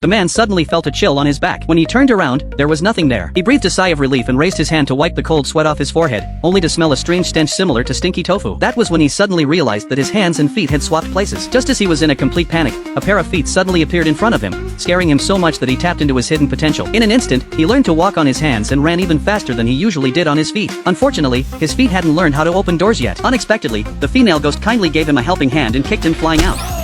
The man suddenly felt a chill on his back. When he turned around, there was nothing there. He breathed a sigh of relief and raised his hand to wipe the cold sweat off his forehead, only to smell a strange stench similar to stinky tofu. That was when he suddenly realized that his hands and feet had swapped places. Just as he was in a complete panic, a pair of feet suddenly appeared in front of him, scaring him so much that he tapped into his hidden potential. In an instant, he learned to walk on his hands and ran even faster than he usually did on his feet. Unfortunately, his feet hadn't learned how to open doors yet. Unexpectedly, the female ghost kindly gave him a helping hand and kicked him flying out.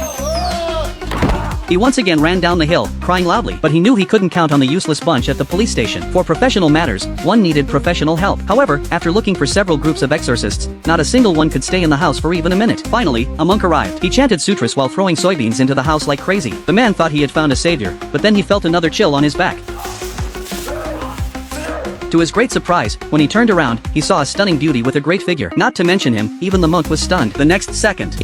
He once again ran down the hill, crying loudly, but he knew he couldn't count on the useless bunch at the police station. For professional matters, one needed professional help. However, after looking for several groups of exorcists, not a single one could stay in the house for even a minute. Finally, a monk arrived. He chanted sutras while throwing soybeans into the house like crazy. The man thought he had found a savior, but then he felt another chill on his back. To his great surprise, when he turned around, he saw a stunning beauty with a great figure. Not to mention him, even the monk was stunned. The next second,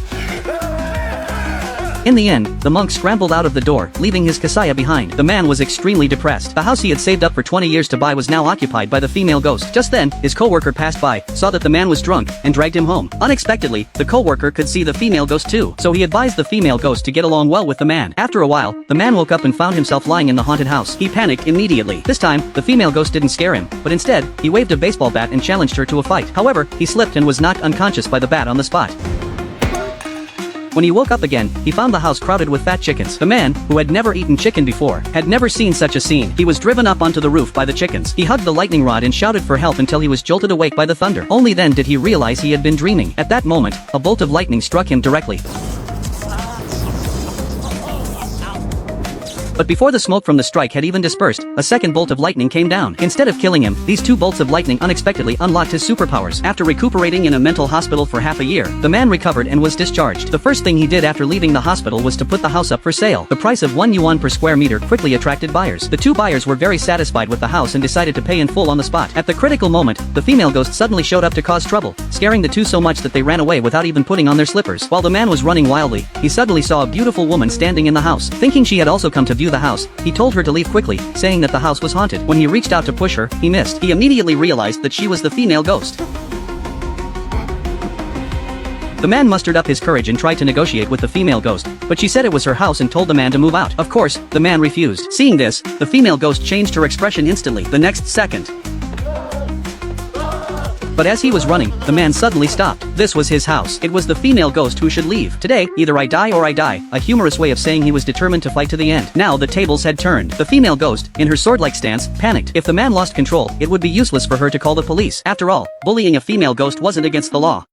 in the end, the monk scrambled out of the door, leaving his kasaya behind. The man was extremely depressed. The house he had saved up for 20 years to buy was now occupied by the female ghost. Just then, his co-worker passed by, saw that the man was drunk, and dragged him home. Unexpectedly, the co-worker could see the female ghost too, so he advised the female ghost to get along well with the man. After a while, the man woke up and found himself lying in the haunted house. He panicked immediately. This time, the female ghost didn't scare him, but instead, he waved a baseball bat and challenged her to a fight. However, he slipped and was knocked unconscious by the bat on the spot. When he woke up again, he found the house crowded with fat chickens. The man, who had never eaten chicken before, had never seen such a scene. He was driven up onto the roof by the chickens. He hugged the lightning rod and shouted for help until he was jolted awake by the thunder. Only then did he realize he had been dreaming. At that moment, a bolt of lightning struck him directly. But before the smoke from the strike had even dispersed, a second bolt of lightning came down. Instead of killing him, these two bolts of lightning unexpectedly unlocked his superpowers. After recuperating in a mental hospital for half a year, the man recovered and was discharged. The first thing he did after leaving the hospital was to put the house up for sale. The price of 1 yuan per square meter quickly attracted buyers. The two buyers were very satisfied with the house and decided to pay in full on the spot. At the critical moment, the female ghost suddenly showed up to cause trouble, scaring the two so much that they ran away without even putting on their slippers. While the man was running wildly, he suddenly saw a beautiful woman standing in the house. Thinking she had also come to view the house, he told her to leave quickly, saying that the house was haunted. When he reached out to push her, he missed. He immediately realized that she was the female ghost. The man mustered up his courage and tried to negotiate with the female ghost, but she said it was her house and told the man to move out. Of course, the man refused. Seeing this, the female ghost changed her expression instantly. The next second, but as he was running, the man suddenly stopped. This was his house. It was the female ghost who should leave. Today, either I die or I die, a humorous way of saying he was determined to fight to the end. Now the tables had turned. The female ghost, in her sword-like stance, panicked. If the man lost control, it would be useless for her to call the police. After all, bullying a female ghost wasn't against the law.